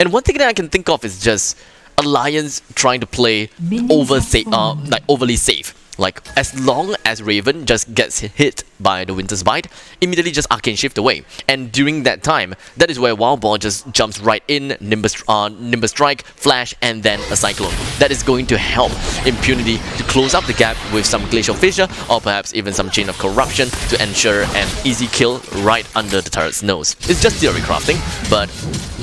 And one thing that I can think of is just Alliance trying to play overly safe. Like, as long as Raven just gets hit by the Winter's Bite, immediately just Arcane Shift away. And during that time, that is where Wild Ball just jumps right in, Nimbus Strike, Flash, and then a Cyclone. That is going to help Impunity to close up the gap with some Glacial Fissure, or perhaps even some Chain of Corruption to ensure an easy kill right under the turret's nose. It's just theory crafting, but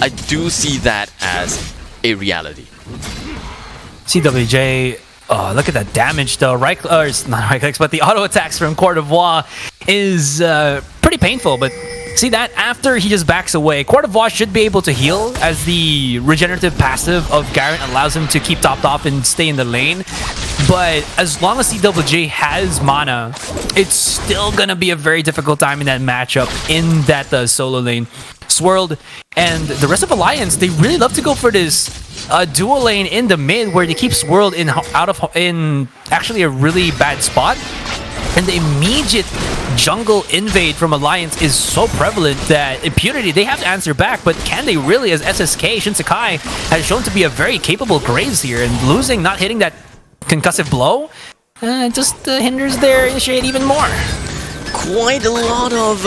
I do see that as a reality. CWJ, oh, look at that damage though. It's not right clicks, but the auto attacks from Court d'Ivoire is pretty painful. But see that after he just backs away, Court d'Ivoire should be able to heal as the regenerative passive of Garen allows him to keep topped off and stay in the lane. But as long as CWJ has mana, it's still gonna be a very difficult time in that matchup in that solo lane. Swirled and the rest of Alliance, they really love to go for this dual lane in the mid where they keep Swirled in actually a really bad spot. And the immediate jungle invade from Alliance is so prevalent that Impunity, they have to answer back, but can they really, as SSK, Shin Sakai has shown to be a very capable Graves here, and losing, not hitting that concussive blow, just hinders their initiate even more. Quite a lot of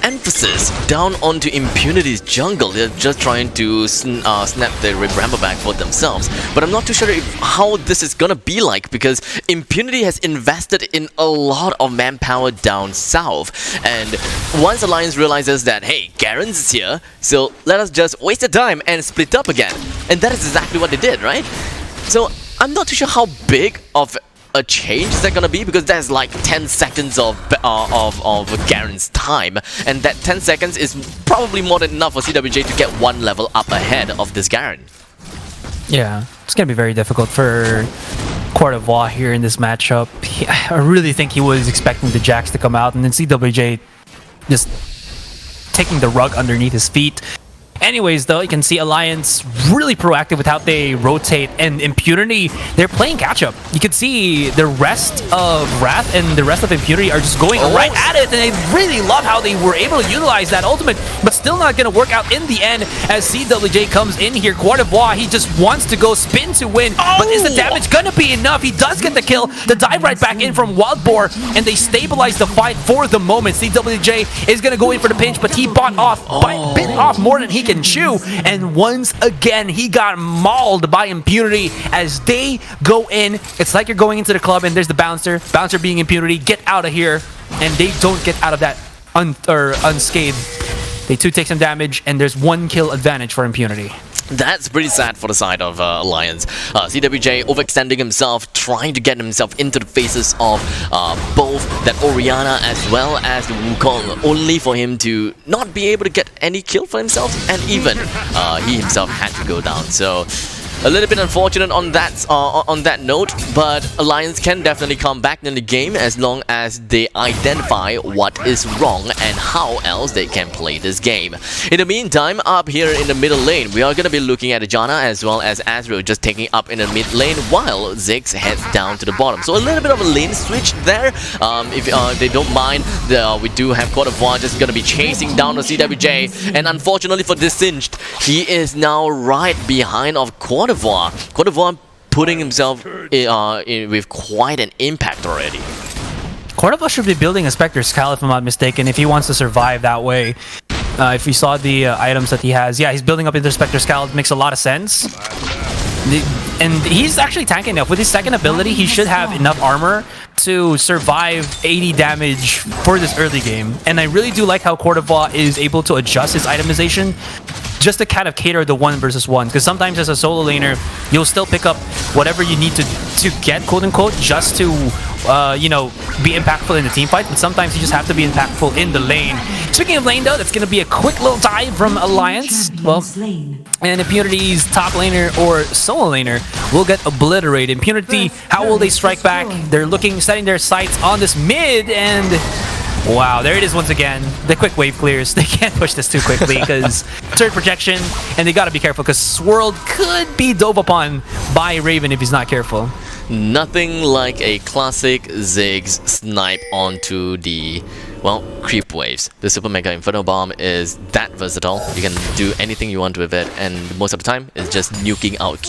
emphasis down onto Impunity's jungle. They're just trying to snap the Rambo back for themselves. But I'm not too sure how this is gonna be like, because Impunity has invested in a lot of manpower down south. And once Alliance realizes that, hey, Garen's is here, so let us just waste the time and split up again. And that is exactly what they did, right? So I'm not too sure how big of a change is that gonna be, because there's like 10 seconds of Garen's time, and that 10 seconds is probably more than enough for CWJ to get one level up ahead of this Garen. Yeah, it's gonna be very difficult for Court d'Ivoire here in this matchup. I really think he was expecting the Jax to come out, and then CWJ just taking the rug underneath his feet. Anyways, though, you can see Alliance really proactive with how they rotate, and Impunity, they're playing catch-up. You can see the rest of Wrath and the rest of Impunity are just going right at it, and I really love how they were able to utilize that ultimate, but still not going to work out in the end as CWJ comes in here. Court d'Ivoire, he just wants to go spin to win, but is the damage going to be enough? He does get the kill, the dive right back in from Wild Boar, and they stabilize the fight for the moment. CWJ is going to go in for the pinch, but he bit off more than he can chew, and once again he got mauled by Impunity as they go in. It's like you're going into the club and there's the bouncer being Impunity, get out of here, and they don't get out of that unscathed. They too take some damage, and there's one kill advantage for Impunity. That's pretty sad for the side of Alliance. CWJ overextending himself, trying to get himself into the faces of both that Orianna as well as the Wukong, only for him to not be able to get any kill for himself, and even he himself had to go down. So a little bit unfortunate on that note, but Alliance can definitely come back in the game as long as they identify what is wrong and how else they can play this game. In the meantime, up here in the middle lane, we are going to be looking at Janna as well as Azrael just taking up in the mid lane, while Ziggs heads down to the bottom. So a little bit of a lane switch there. If they don't mind, we do have Court d'Ivoire just going to be chasing down the CWJ, and unfortunately for this Singed, he is now right behind of Court d'Ivoire putting himself in with quite an impact already. Court d'Ivoire should be building a Spectre Skull, if I'm not mistaken, if he wants to survive that way. If we saw the items that he has, yeah, he's building up into Spectre Skull. It makes a lot of sense. And he's actually tanky enough. With his second ability, he should have enough armor to survive 80 damage for this early game. And I really do like how Court d'Ivoire is able to adjust his itemization just to kind of cater the 1 versus 1, because sometimes as a solo laner you'll still pick up whatever you need to get, quote unquote, just to you know, be impactful in the team fight, but sometimes you just have to be impactful in the lane. Speaking of lane though, that's going to be a quick little dive from Alliance. Well, and Impunity's top laner or solo laner will get obliterated. Impunity, how will they strike back? They're setting their sights on this mid, and wow, there it is once again. The quick wave clears. They can't push this too quickly because turret projection, and they gotta be careful because Swirled could be dove upon by Raven if he's not careful. Nothing like a classic Ziggs snipe onto the well, creep waves. The Super Mega Inferno Bomb is that versatile. You can do anything you want with it, and most of the time, it's just nuking out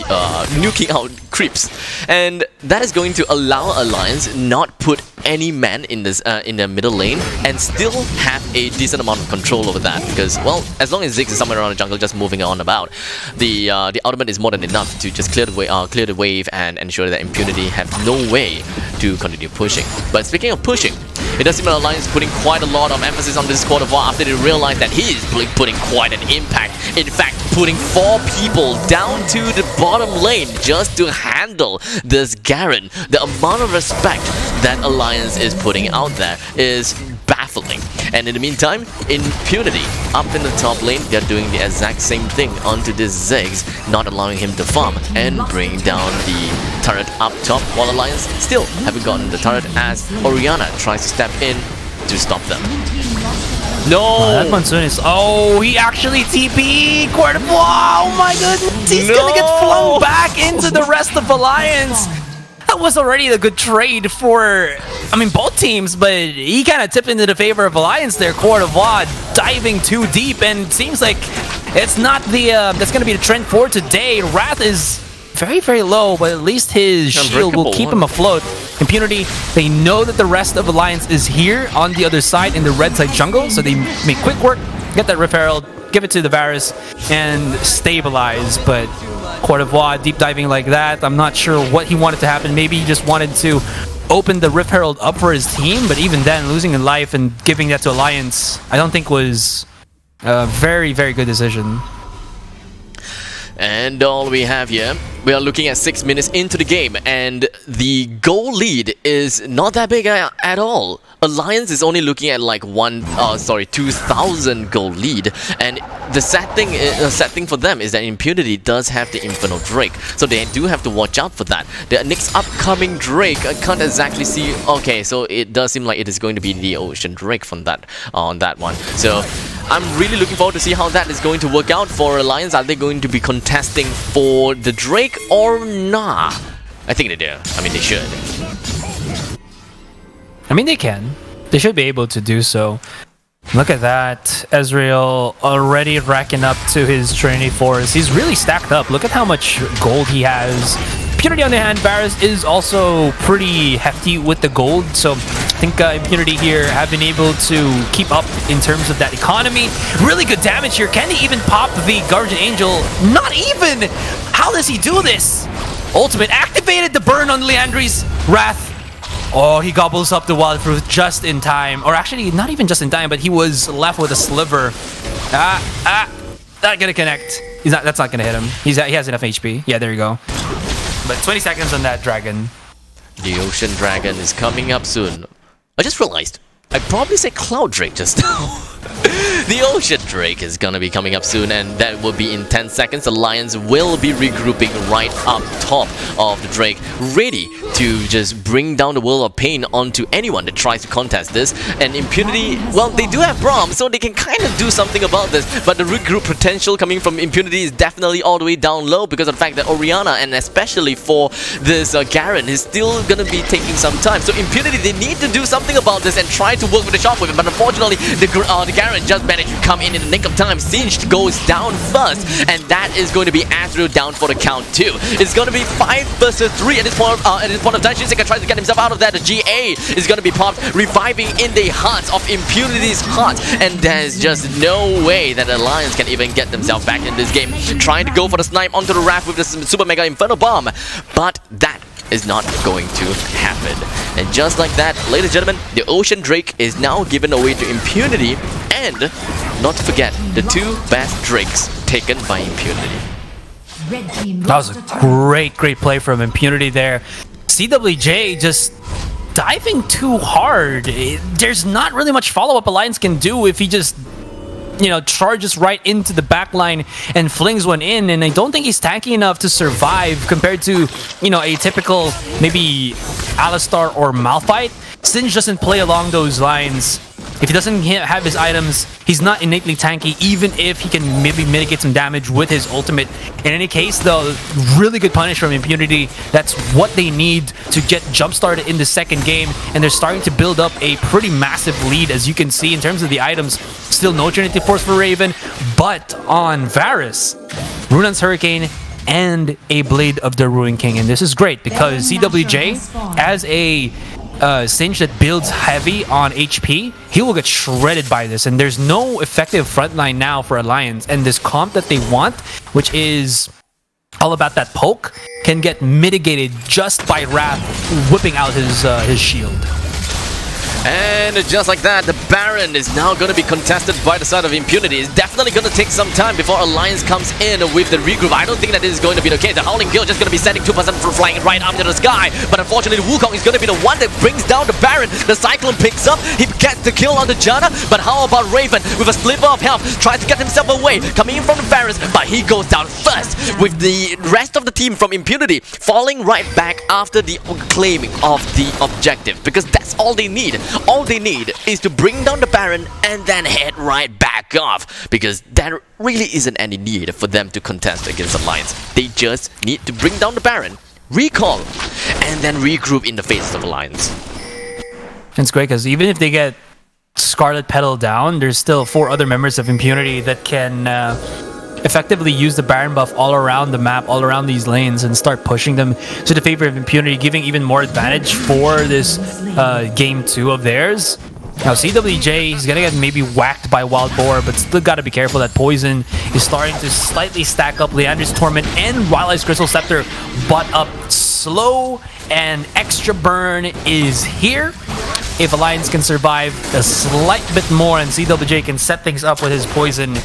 creeps. And that is going to allow Alliance not put any man in this in the middle lane and still have a decent amount of control over that, because, well, as long as Ziggs is somewhere around the jungle just moving on about, the ultimate is more than enough to just clear the wave and ensure that Impunity have no way to continue pushing. But speaking of pushing, it does seem that Alliance is putting quite a lot of emphasis on this quarter war after they realize that he is putting quite an impact. In fact, putting 4 people down to the bottom lane just to handle this Garen. The amount of respect that Alliance is putting out there is baffling. And in the meantime, Impunity up in the top lane, they're doing the exact same thing onto this Ziggs, not allowing him to farm and bring down the turret up top, while Alliance still haven't gotten the turret as Orianna tries to step in to stop them. No! That Monsoon is... Oh, he actually TP! Oh my goodness! He's gonna get flung back into the rest of Alliance! That was already a good trade for, I mean, both teams, but he kind of tipped into the favor of Alliance there. Court of War diving too deep, and seems like it's not the, that's going to be the trend for today. Wrath is very, very low, but at least his shield will keep him afloat. Impunity, they know that the rest of Alliance is here on the other side in the red side jungle, so they make quick work, get that Rift Herald, give it to the Varus, and stabilize. But Court of War deep diving like that, I'm not sure what he wanted to happen. Maybe he just wanted to open the Rift Herald up for his team, but even then, losing in life and giving that to Alliance, I don't think was a very, very good decision. And all we have here, we are looking at 6 minutes into the game, and the goal lead is not that big at all. Alliance is only looking at like 2,000 goal lead, and the sad thing for them is that Impunity does have the Infernal Drake, so they do have to watch out for that. The next upcoming Drake, I can't exactly see. Okay, so it does seem like it is going to be the Ocean Drake from that on that one. So I'm really looking forward to see how that is going to work out for Alliance. Are they going to be contesting for the Drake or nah? I think they do. I mean, they should. I mean, they can. They should be able to do so. Look at that. Ezreal already racking up to his Trinity Force. He's really stacked up. Look at how much gold he has. Impunity on the hand, Varus is also pretty hefty with the gold. So I think Impunity here have been able to keep up in terms of that economy. Really good damage here. Can he even pop the Guardian Angel? Not even! How does he do this? Ultimate activated the burn on Leandri's Wrath. Oh, he gobbles up the Wild Fruit just in time. Or actually, not even just in time, but he was left with a sliver. Not gonna connect. That's not gonna hit him. He has enough HP. Yeah, there you go. But 20 seconds on that dragon. The Ocean Dragon is coming up soon. I just realized, I probably said Cloud Drake just now. The Ocean Drake is gonna be coming up soon, and that will be in 10 seconds. Alliance will be regrouping right up top of the Drake, ready to just bring down the World of Pain onto anyone that tries to contest this. And Impunity, well, they do have Braum, so they can kind of do something about this, but the regroup potential coming from Impunity is definitely all the way down low because of the fact that Orianna, and especially for this Garen, is still gonna be taking some time. So Impunity, they need to do something about this and try to work with the Shockwave, but unfortunately, the Garen just managed to come in the nick of time. Singed goes down first, and that is going to be Azrael down for the count too. It's going to be 5 versus 3 at this point of time. Shinseika tries to get himself out of that. The GA is going to be popped, reviving in the heart of Impunity's heart, and there's just no way that Alliance can even get themselves back in this game. Trying to go for the snipe onto the Wrath with the Super Mega Inferno Bomb, but that is not going to happen. And just like that, ladies and gentlemen, the Ocean Drake is now given away to Impunity, and not to forget, the 2 best Drakes taken by Impunity. That was a great play from Impunity there. CWJ just diving too hard. There's not really much follow-up Alliance can do if he just, you know, charges right into the backline and flings one in, and I don't think he's tanky enough to survive compared to, you know, a typical maybe Alistar or Malphite. Singe doesn't play along those lines. If he doesn't have his items, he's not innately tanky, even if he can maybe mitigate some damage with his ultimate. In any case, though, really good punish from Impunity. That's what they need to get jump-started in the second game, and they're starting to build up a pretty massive lead, as you can see in terms of the items. Still no Trinity Force for Raven, but on Varus, Runan's Hurricane, and a Blade of the Ruin King. And this is great because CWJ, as a Singe that builds heavy on HP, he will get shredded by this, and there's no effective frontline now for Alliance, and this comp that they want, which is all about that poke, can get mitigated just by Wrath whipping out his shield. And just like that, the Baron is now going to be contested by the side of Impunity. It's definitely going to take some time before Alliance comes in with the regroup. I don't think that this is going to be the case. The Howling Guild just going to be sending 2% for flying right up to the sky. But unfortunately, Wukong is going to be the one that brings down the Baron. The Cyclone picks up. He gets the kill on the Janna. But how about Raven with a sliver of health? Tries to get himself away, coming in from the Barons. But he goes down first with the rest of the team from Impunity falling right back after the claiming of the objective. Because that's all they need. All they need is to bring down the Baron and then head right back off, because there really isn't any need for them to contest against Alliance. They just need to bring down the Baron, recall, and then regroup in the face of Alliance. It's great because even if they get Scarlet Petal down, there's still 4 other members of Impunity that can effectively use the Baron buff all around the map, all around these lanes, and start pushing them to the favor of Impunity, giving even more advantage for this game 2 of theirs. Now CWJ, he's gonna get maybe whacked by Wild Boar, but still gotta be careful that Poison is starting to slightly stack up Leander's Torment and Wild Eyes Crystal Scepter, but up slow, and extra burn is here. If Alliance can survive a slight bit more and CWJ can set things up with his Poison,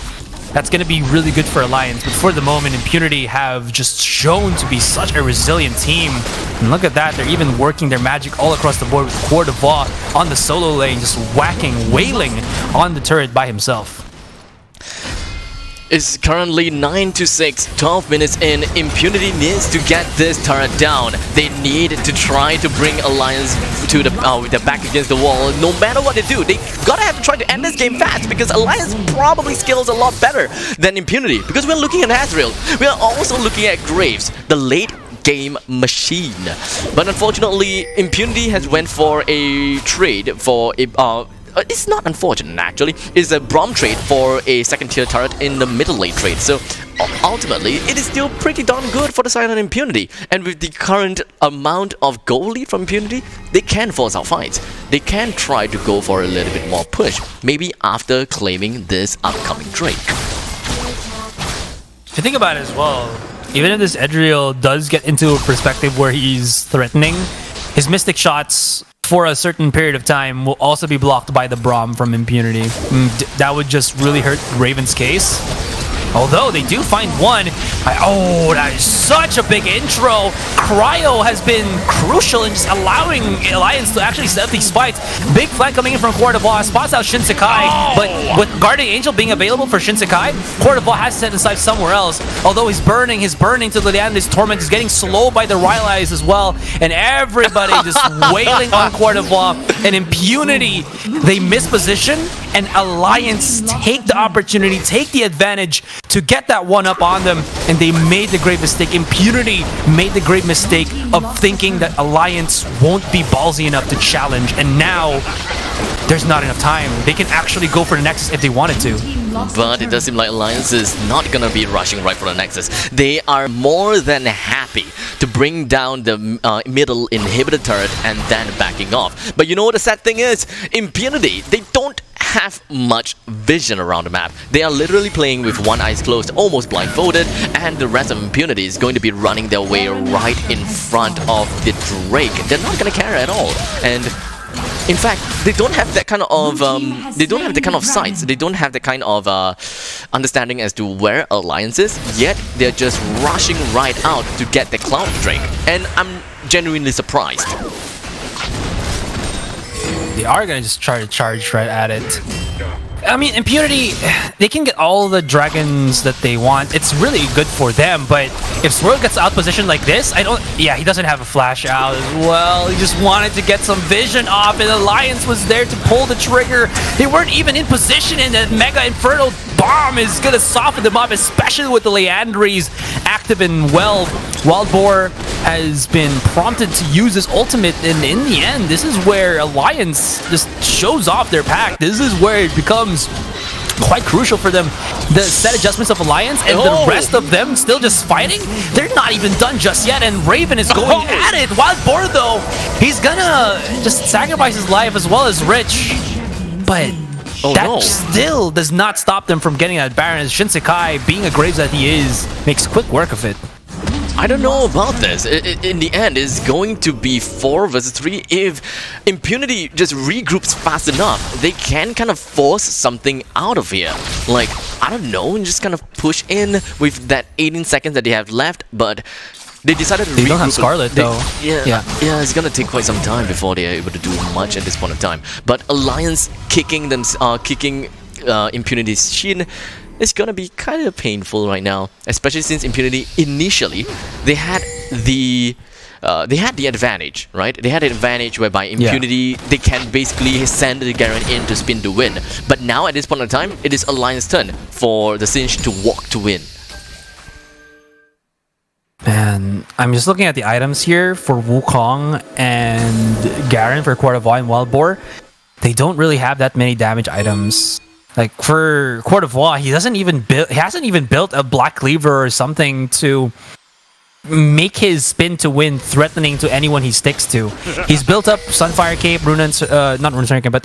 that's going to be really good for Alliance. But for the moment, Impunity have just shown to be such a resilient team. And look at that, they're even working their magic all across the board with Coeur d'Ivoire on the solo lane, just whacking, wailing on the turret by himself. It's currently 9-6, 12 minutes in. Impunity needs to get this turret down. They need to try to bring Alliance to the with their back against the wall. No matter what they do, they gotta have to try to end this game fast, because Alliance probably scales a lot better than Impunity. Because we're looking at Azrael, we are also looking at Graves, the late game machine. But unfortunately, Impunity has went for a trade for a it's not unfortunate actually. It's a Braum trade for a second tier turret in the middle lane trade. So ultimately, it is still pretty darn good for the side of Impunity. And with the current amount of goal lead from Impunity, they can force out fights. They can try to go for a little bit more push, maybe after claiming this upcoming Drake. If you think about it as well, even if this Edriel does get into a perspective where he's threatening, his Mystic shots for a certain period of time will also be blocked by the Braum from Impunity. That would just really hurt Raven's case. Although they do find one. Oh, that is such a big intro. Cryo has been crucial in just allowing Alliance to actually set up these fights. Big flank coming in from Coeur d'Ivoire, spots out Shin Sakai, but with Guardian Angel being available for Shin Sakai, Coeur d'Ivoire has set aside somewhere else. Although his burning to Leander's Torment is getting slow by the Royal Eyes as well, and everybody just wailing on Coeur d'Ivoire. And Impunity, they miss position, and Alliance take the opportunity, take the advantage to get that one up on them, and they made the great mistake. Impunity made the great mistake of thinking that Alliance won't be ballsy enough to challenge, and now there's not enough time. They can actually go for the Nexus if they wanted to. But it does seem like Alliance is not gonna be rushing right for the Nexus. They are more than happy to bring down the middle inhibitor turret and then backing off. But you know what the sad thing is? Impunity, they don't have much vision around the map. They are literally playing with one eye closed, almost blindfolded, and the rest of Impunity is going to be running their way right in front of the Drake. They're not gonna care at all. And in fact, they don't have that kind of they don't have the kind of sights. They don't have the kind of understanding as to where Alliance is. Yet they're just rushing right out to get the Cloud Drake, and I'm genuinely surprised. They are gonna just try to charge right at it. I mean, Impunity, they can get all the dragons that they want. It's really good for them, but if Swirl gets out positioned like this, yeah, he doesn't have a flash out as well. He just wanted to get some vision off, and Alliance was there to pull the trigger. They weren't even in position, and the Mega Inferno Bomb is gonna soften them up, especially with the Leandries active and well. Wild Boar has been prompted to use his ultimate, and in the end, this is where Alliance just shows off their pack. This is where it becomes quite crucial for them. The set adjustments of Alliance and the rest of them still just fighting. They're not even done just yet, and Raven is going at it. Wild Boar, though, he's gonna just sacrifice his life as well as Rich, but that still does not stop them from getting that Baron, as Shinsekai, being a Graves that he is, makes quick work of it. I don't know about this. In the end, it's going to be 4 versus 3. If Impunity just regroups fast enough, they can kind of force something out of here. Like, I don't know, and just kind of push in with that 18 seconds that they have left, but they decided to regroup. They don't have Scarlet, though. Yeah, it's gonna take quite some time before they are able to do much at this point of time. But Alliance kicking Impunity's shin, it's gonna be kind of painful right now, especially since Impunity initially they had the advantage, right? They had an advantage whereby Impunity they can basically send the Garen in to spin to win. But now at this point in time, it is Alliance's turn for the Singe to walk to win. Man, I'm just looking at the items here for Wukong and Garen for Quart of War and Wild Boar. They don't really have that many damage items. Like for Quart of War, he hasn't even built a Black Cleaver or something to make his spin to win threatening to anyone he sticks to. He's built up Sunfire Cape, not Rune Cape, but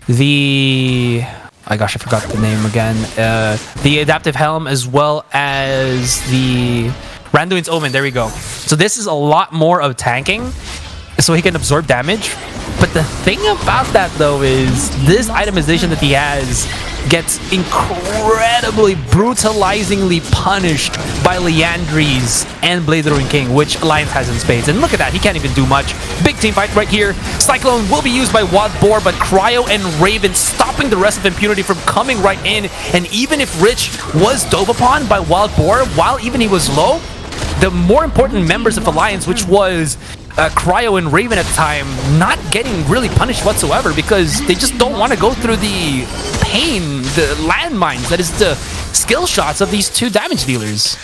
the I forgot the name again. The Adaptive Helm, as well as the Randuin's Omen. There we go. So this is a lot more of tanking, so he can absorb damage. But the thing about that, though, is this itemization that he has gets incredibly brutalizingly punished by Leandries and Blade of the Ruined King, which Alliance has in spades. And look at that, he can't even do much. Big team fight right here. Cyclone will be used by Wild Boar, but Cryo and Raven stopping the rest of Impunity from coming right in. And even if Rich was dove upon by Wild Boar, while even he was low, the more important members of Alliance, which was Cryo and Raven at the time, not getting really punished whatsoever because they just don't want to go through the pain, the landmines that is the skill shots of these two damage dealers.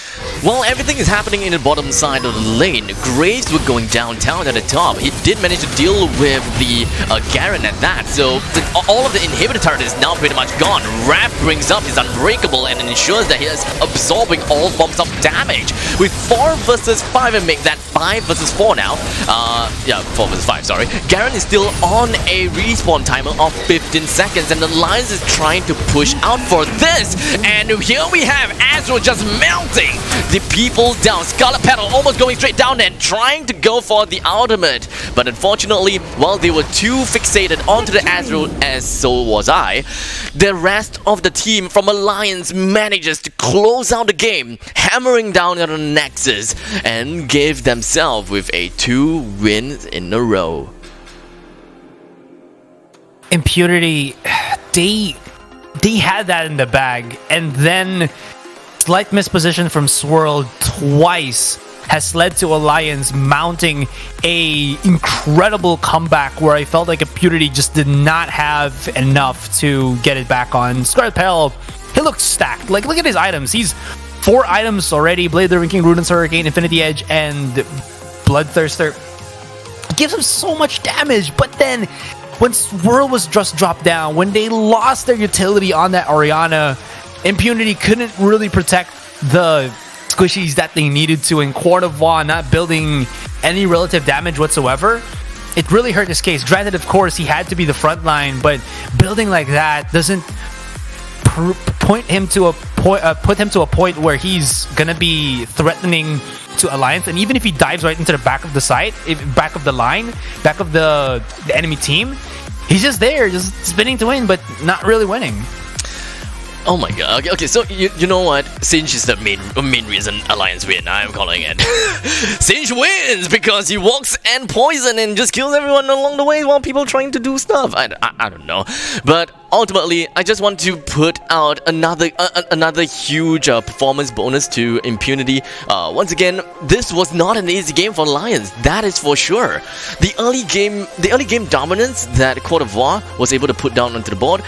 Well, everything is happening in the bottom side of the lane. Graves were going downtown at the top. He did manage to deal with the Garen at that, so all of the inhibitor turret is now pretty much gone. Raph brings up his Unbreakable and ensures that he is absorbing all forms of damage. With 4 versus 5 and make that 5 versus 4 now. 4 versus 5, sorry. Garen is still on a respawn timer of 15 seconds, and the Alliance is trying to push out for this. And here we have Azro just melting the people down. Scarlet Petal almost going straight down and trying to go for the ultimate. But unfortunately, while they were too fixated onto the Azro, as so was I, the rest of the team from Alliance manages to close out the game, hammering down on the Nexus, and gave themselves with a 2 wins in a row. Impunity, they had that in the bag, and then slight misposition from Swirl twice has led to Alliance mounting a incredible comeback where I felt like Impunity just did not have enough to get it back on. Scarlet Petal, he looked stacked. Like, look at his items. He's 4 items already: Blade of the Ruined King, Ruden's Hurricane, Infinity Edge, and Bloodthirster. It gives him so much damage, but then when Swirl was just dropped down, when they lost their utility on that Orianna, Impunity couldn't really protect the squishies that they needed to, in Quart of War not building any relative damage whatsoever. It really hurt his case. Granted, of course, he had to be the front line, but building like that doesn't put him to a point where he's gonna be threatening to Alliance. And even if he dives right into the back of the site, back of the line, back of the enemy team, he's just there, just spinning to win, but not really winning. Oh my god. Okay, so you know what? Singe is the main reason Alliance win. I'm calling it. Singe wins because he walks and poison and just kills everyone along the way while people trying to do stuff. I don't know. But ultimately, I just want to put out another huge performance bonus to Impunity. Once again, this was not an easy game for Lions, that is for sure. The early game dominance that Cote d'Ivoire was able to put down onto the board